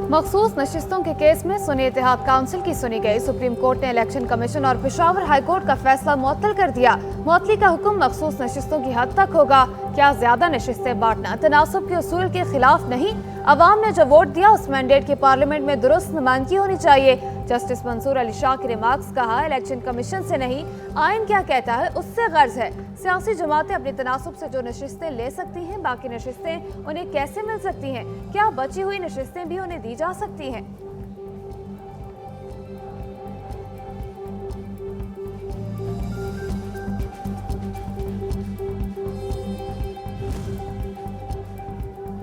मखसूस नशिस्तों के केस में सुन्नी इत्तेहाद काउंसिल की सुनी गई। सुप्रीम कोर्ट ने इलेक्शन कमीशन और पेशावर हाई कोर्ट का फैसला मुअत्तल कर दिया। मुअत्तली का हुक्म मखसूस नशिस्तों की हद तक होगा। क्या ज्यादा नशिस्तें बांटना तनासुब के उसूल के खिलाफ नहीं? अवाम ने जो वोट दिया उस मैंडेट की पार्लियामेंट में दुरुस्त नुमाइंदगी होनी चाहिए। जस्टिस मंसूर अली शाह के रिमार्क्स कहा, इलेक्शन कमीशन से नहीं, आइन क्या कहता है उससे गर्ज है। सियासी जमातें अपनी तनासुब से जो नशिस्तें ले सकती हैं, बाकी नशिस्तें उन्हें कैसे मिल सकती हैं? क्या बची हुई नशिस्तें भी उन्हें दी जा सकती हैं?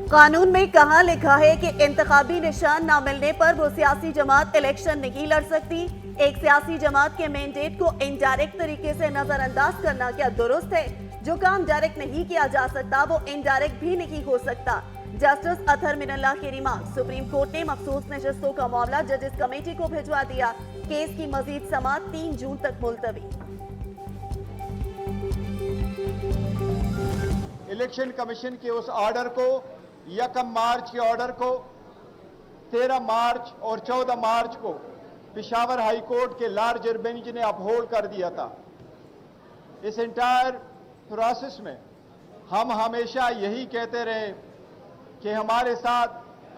कानून में कहाँ लिखा है कि इंतखाबी निशान न मिलने पर वो सियासी जमात इलेक्शन नहीं लड़ सकती? एक सियासी जमात के मैंडेट को इनडायरेक्ट तरीके से नजरअंदाज करना क्या दुरुस्त है? जो काम डायरेक्ट नहीं किया जा सकता वो इनडायरेक्ट भी नहीं हो सकता। जस्टिस अतहर मिनल्लाह की रिमार्क। सुप्रीम कोर्ट ने मखसूस नशिस्तों का मामला जजेस कमेटी को भिजवा दिया। केस की मजीद समाअत 3 जून तक मुलतवी। इलेक्शन कमीशन के उस ऑर्डर को 1 मार्च के ऑर्डर को 13 मार्च और 14 मार्च को पेशावर हाई कोर्ट के लार्जर बेंच ने अपहोल्ड कर दिया था। इस एंटायर प्रोसेस में हम हमेशा यही कहते रहे कि हमारे साथ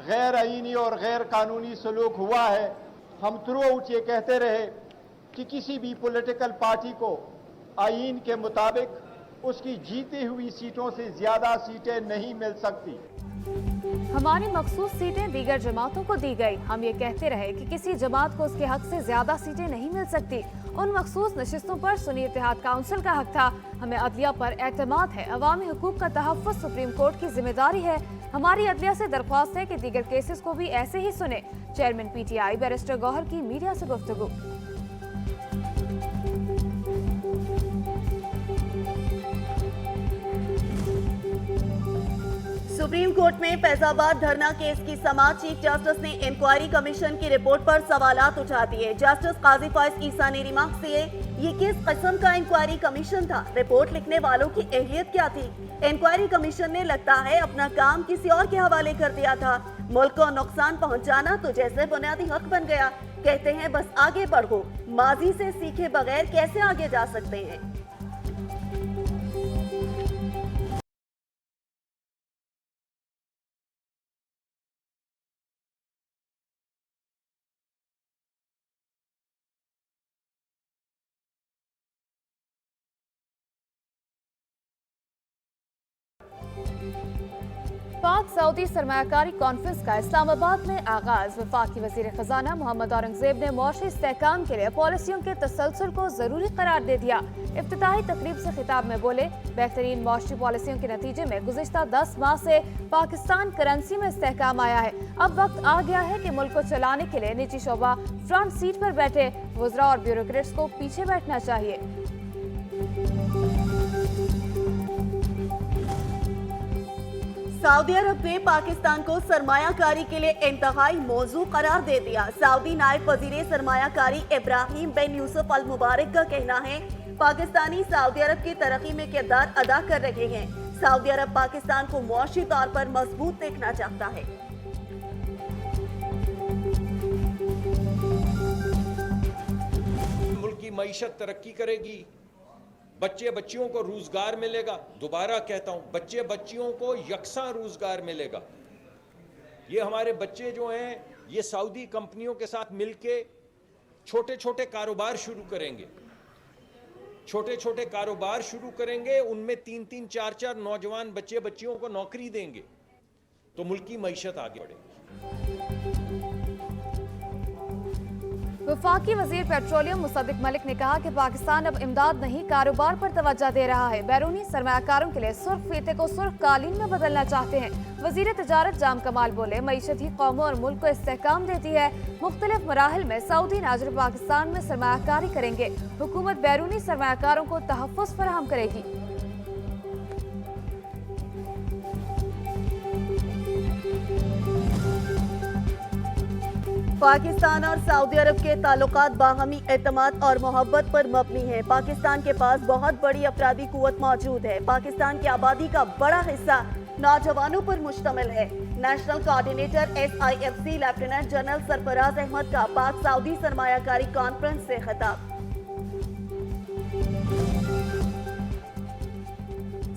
गैर आईनी और गैर कानूनी सलूक हुआ है। हम थ्रू आउट ये कहते रहे कि किसी भी पॉलिटिकल पार्टी को आईन के मुताबिक उसकी जीती हुई सीटों से ज्यादा सीटें नहीं मिल सकती। हमारी मखसूस सीटें दीगर जमातों को दी गई। हम ये कहते रहे कि किसी जमात को उसके हक से ज्यादा सीटें नहीं मिल सकती। उन मखसूस नशिस्तों पर सुन्नी इत्तेहाद काउंसिल का हक था। हमें अदलिया पर एतमाद है। अवामी हुकूक का तहफ़्फ़ुज़ सुप्रीम कोर्ट की जिम्मेदारी है। हमारी अदलिया से दरख्वास्त है कि दीगर केसेस को भी ऐसे ही सुने। चेयरमैन PTI बैरिस्टर गौहर की मीडिया से गुफ्तगू। सुप्रीम कोर्ट में फैजाबाद धरना केस की समाअत। चीफ जस्टिस ने इंक्वायरी कमीशन की रिपोर्ट पर सवालात उठा दिए। जस्टिस काजी फैज ईसा ने रिमार्क किए, ये किस किस्म का इंक्वायरी कमीशन था? रिपोर्ट लिखने वालों की अहलियत क्या थी? इंक्वायरी कमीशन ने लगता है अपना काम किसी और के हवाले कर दिया था। मुल्क को नुकसान पहुंचाना तो जैसे बुनियादी हक बन गया। कहते हैं बस आगे बढ़ो। माजी से सीखे बगैर कैसे आगे जा सकते हैं? पाक सऊदी सरमायाकारी कॉन्फ्रेंस का इस्लामाबाद में आगाज। वफाकी वजीर खजाना मोहम्मद औरंगजेब ने मुआशी इस्तेहकाम के लिए पॉलिसियों के तसलसल को जरूरी करार दे दिया। इफ्तिताही तकरीब से खिताब में बोले, बेहतरीन मुआशी पॉलिसियों के नतीजे में गुज़िश्ता 10 माह से पाकिस्तान करेंसी में इस्तेहकाम आया है। अब वक्त आ गया है कि मुल्क को चलाने के लिए निजी शोबा फ्रंट सीट पर बैठे। वज़रा और ब्यूरोक्रेट्स को पीछे बैठना चाहिए। सऊदी अरब ने पाकिस्तान को सरमायाकारी के लिए इंतहाई मौजू करार दे दिया। सऊदी नायब वजीर सरमायाकारी इब्राहिम बिन यूसुफ अल मुबारक का कहना है, पाकिस्तानी सऊदी अरब की तरक्की में किरदार अदा कर रहे हैं। सऊदी अरब पाकिस्तान को मुआशी तौर पर मजबूत देखना चाहता है। मुल्क की मईशत तरक्की करेगी, बच्चे बच्चियों को रोजगार मिलेगा। दोबारा कहता हूं, बच्चे बच्चियों को यकसा रोजगार मिलेगा। ये हमारे बच्चे जो हैं ये सऊदी कंपनियों के साथ मिलके छोटे छोटे कारोबार शुरू करेंगे। छोटे छोटे कारोबार शुरू करेंगे, उनमें 3-3, 4-4 नौजवान बच्चे बच्चियों को नौकरी देंगे तो मुल्क की मईशत आगे बढ़ेगी। वफाकी वजीर पेट्रोलियम मुसद्दिक मलिक ने कहा कि पाकिस्तान अब इमदाद नहीं कारोबार पर तवज्जो दे रहा है। बैरूनी सरमायाकारों के लिए सुर्ख फीते को सुर्ख कालीन में बदलना चाहते हैं। वजीर तजारत जाम कमाल बोले, मईशत ही कौमों और मुल्क को इस्तेहकाम देती है। मुख्तलिफ मराहिल में सऊदी नाज़िर पाकिस्तान में सरमायाकारी करेंगे। हुकूमत बैरूनी सरमायाकारों को तहफ़्फ़ुज़ फराहम करेगी। पाकिस्तान और सऊदी अरब के ताल्लुकात बाहमी एतमाद और मोहब्बत पर मबनी है। पाकिस्तान के पास बहुत बड़ी अफरादी कुव्वत मौजूद है। पाकिस्तान की आबादी का बड़ा हिस्सा नौजवानों पर मुश्तमिल है। National coordinator SIFC lieutenant general Sarfaraz Ahmed का पाक सऊदी सरमायाकारी कॉन्फ्रेंस से खिताब।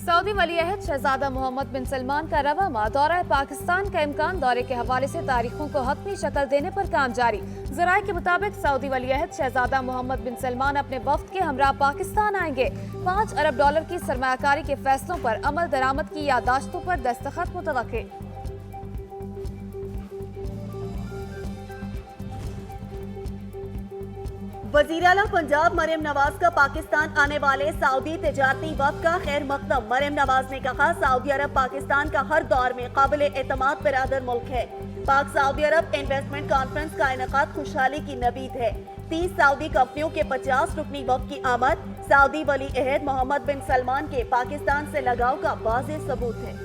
सऊदी वली-ए-अहद शहजादा मोहम्मद बिन सलमान का रवामा दौरा पाकिस्तान का इम्कान, दौरे के हवाले से तारीखों को हतमी शक्ल देने पर काम जारी। ज़राए के मुताबिक सऊदी वली-ए-अहद शहजादा मोहम्मद बिन सलमान अपने वफ्द के हमरा पाकिस्तान आएंगे। $5 अरब की सरमायाकारी के फैसलों पर अमल दरामद की यादाश्तों पर दस्तखत मुतवक्के। वज़ीर आला पंजाब मरियम नवाज का पाकिस्तान आने वाले सऊदी तिजारती वफ़द का खैर मकदम। मरियम नवाज ने कहा, सऊदी अरब पाकिस्तान का हर दौर में काबिल एतमाद बिरादर मुल्क है। पाक सऊदी अरब इन्वेस्टमेंट कॉन्फ्रेंस का इनेकाद खुशहाली की नवीद है। 30 सऊदी कंपनियों के 50 रुकनी वफ़द की आमद सऊदी वली-ए-अहद मोहम्मद बिन सलमान के पाकिस्तान से लगाव का वाज़ेह सबूत है।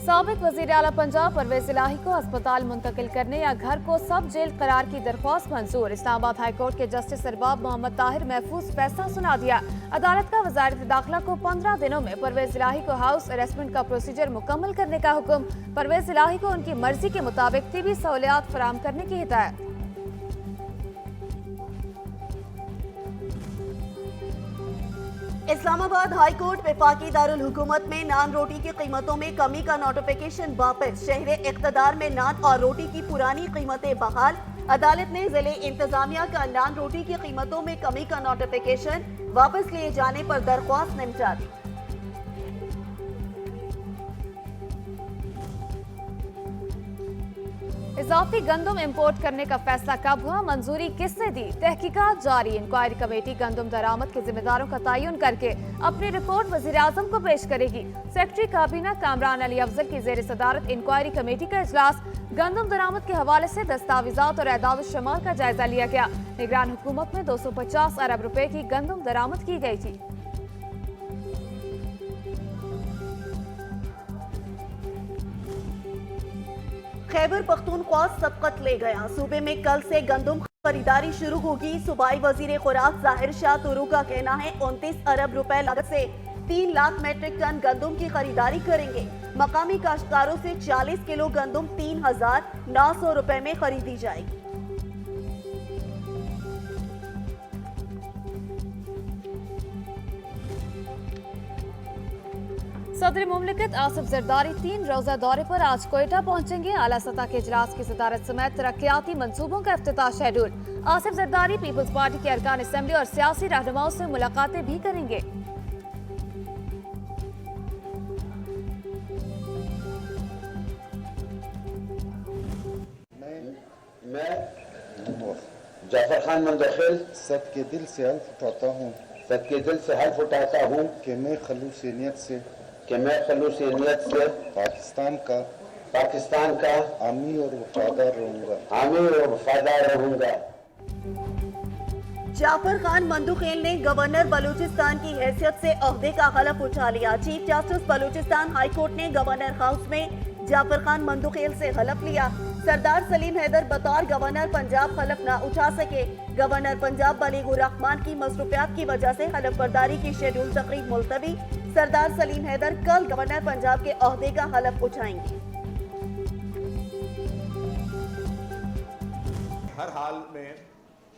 साबिक वज़ीर आला पंजाब परवेज इलाही को अस्पताल मुंतकिल करने या घर को सब जेल करार की दरख्वास्त मंजूर। इस्लामाबाद हाई कोर्ट के जस्टिस अरबाब मोहम्मद ताहिर महफूज फैसला सुना दिया। अदालत का वज़ारत दाखिला को 15 दिनों में परवेज इलाही को हाउस अरेस्टमेंट का प्रोसीजर मुकम्मल करने का हुक्म। परवेज इलाही को उनकी मर्जी के मुताबिक तिबी सहूलियात फराहम करने की हिदायत। इस्लामाबाद हाई कोर्ट वफाकी दारुल हुकूमत में नान रोटी की कीमतों में कमी का नोटिफिकेशन वापस। शहर इक़्तिदार में नान और रोटी की पुरानी कीमतें बहाल। अदालत ने जिले इंतजामिया का नान रोटी की कीमतों में कमी का नोटिफिकेशन वापस लिए जाने पर दरख्वास्त निपटा दी। इजाफी गंदम इंपोर्ट करने का फैसला कब हुआ, मंजूरी किसने दी, तहकीकात जारी। इंक्वायरी कमेटी गंदम दरामद के जिम्मेदारों का तयन करके अपनी रिपोर्ट वज़ीर आज़म को पेश करेगी। सेक्रेटरी काबीना कामरान अली अफजल की ज़ेर सदारत इंक्वायरी कमेटी का इजलास। गंदम दरामद के हवाले से दस्तावेजात और एदाद शुमार का जायजा लिया गया। निगरान हुकूमत में 250 अरब रुपए की गंदम दरामद की गई थी। खैबर पख्तूनख्वा सबकत ले गया। सूबे में कल से गंदम खरीदारी शुरू होगी। सूबाई वजीर खुराक जाहिर शाह तुरू का कहना है 29 अरब रुपए लागत से 3 लाख मेट्रिक टन गंदम की खरीदारी करेंगे। मकामी काश्तकारों से 40 किलो गंदम 3,900 रुपए में खरीदी जाएगी। सदर मुमलिकत आसिफ जरदारी 3 रोजा दौरे पर आज कोयटा पहुंचेंगे। आला सतह के इजलास की सदारत समेत तरक्याती मंसूबों का इफ्तिताह schedule. Asif Zardari Peoples Party के अरकान असेंबली और सियासी रहनुमाओं से मुलाकातें भी करेंगे। मैं जाफर खान मंदखिल सबके दिल से हल्फ उठाता हूँ सबके दिल से हल्फ उठाता हूँ कि मैं खलूस नियत से पाकिस्तान का हामी और वफादार रहूँगा। जाफर खान मंदखेल ने गवर्नर बलूचिस्तान की हैसियत से ओहदे का हलफ उठा लिया। Chief justice Balochistan high court ने गवर्नर हाउस में जाफर खान मंदखेल से हलफ लिया। सरदार सलीम हैदर बतौर गवर्नर पंजाब हलफ न उठा सके। गवर्नर पंजाब बलीगुर रहमान की मसरूफियात की वजह से हलफ बर्दारी की शेड्यूल तकरीब मुलतवी। सरदार सलीम हैदर कल गवर्नर पंजाब के ओहदे का हलफ उठाएंगे। हर हाल में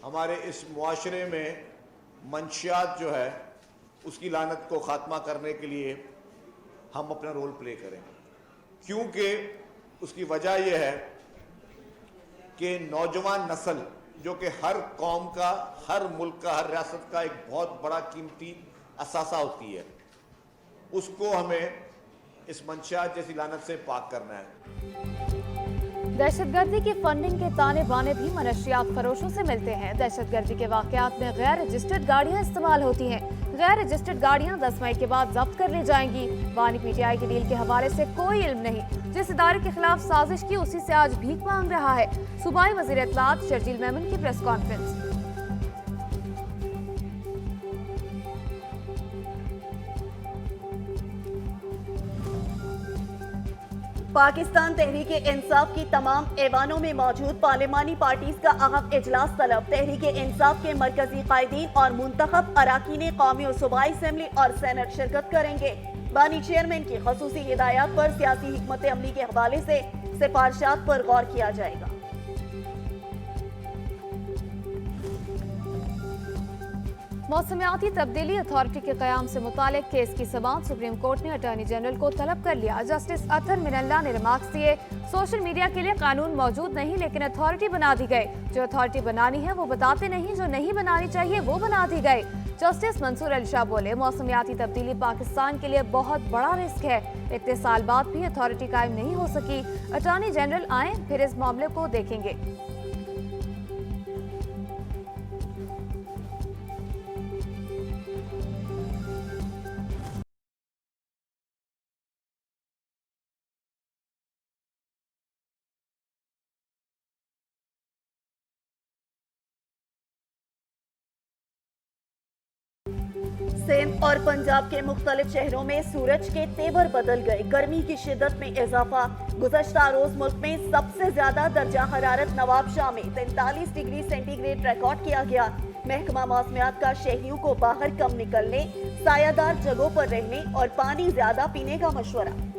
हमारे इस मुआशरे में मंशियात जो है उसकी लानत को ख़ात्मा करने के लिए हम अपना रोल प्ले करेंगे, क्योंकि उसकी वजह यह है कि नौजवान नस्ल जो कि हर कौम का, हर मुल्क का, हर रियासत का एक बहुत बड़ा कीमती असासा होती है, उसको हमें इस मंशियात जैसी लानत से पाक करना है। दहशतगर्दी की फंडिंग के ताने बाने भी मनशियात फरोशों से मिलते हैं। दहशतगर्दी के वाकयात में गैर रजिस्टर्ड गाड़ियां इस्तेमाल होती हैं। गैर रजिस्टर्ड गाड़ियां 10 मई के बाद जब्त कर ली जाएंगी। बानी PTI की डील के हवाले से कोई इल्म नहीं। जिस इदारे के खिलाफ साजिश की उसी से आज भीख मांग रहा है। सूबाई वजीर इत्तलात शर्जील मेमन की प्रेस कॉन्फ्रेंस। पाकिस्तान तहरीक इंसाफ की तमाम ऐवानों में मौजूद पार्लिमानी पार्टीज का अहम इजलास तलब। तहरीक इंसाफ के मरकजी कायदीन और मुंतखब अराकीन कौमी और सूबाई असम्बली और सेनेट शिरकत करेंगे। बानी चेयरमैन की खसूसी हिदायत पर सियासी हिकमत अमली के हवाले से सिफारिशात पर गौर किया जाएगा। मौसमियाती तब्दीली अथॉरिटी के कयाम से मुतालिक केस की समाअत सुप्रीम कोर्ट ने अटॉर्नी जनरल को तलब कर लिया। जस्टिस अतहर मिनल्ला ने रिमार्क्स दिए, सोशल मीडिया के लिए कानून मौजूद नहीं लेकिन अथॉरिटी बना दी गई। जो अथॉरिटी बनानी है वो बताते नहीं, जो नहीं बनानी चाहिए वो बना दी गई। जस्टिस मंसूर अली शाह बोले, मौसमियाती तब्दीली पाकिस्तान के लिए बहुत बड़ा रिस्क है। इतने साल बाद भी अथॉरिटी कायम नहीं हो सकी। अटॉर्नी जनरल आए फिर इस मामले को देखेंगे। सिंध और पंजाब के मुख्तलिफ शहरों में सूरज के तेवर बदल गए। गर्मी की शिद्दत में इजाफा। गुज़श्ता रोज मुल्क में सबसे ज्यादा दर्जा हरारत नवाबशाह में 43 डिग्री सेंटीग्रेड रिकॉर्ड किया गया। महकमा मौसमियात का शहरियों को बाहर कम निकलने, सायादार जगहों पर रहने और पानी ज्यादा पीने का मशवरा।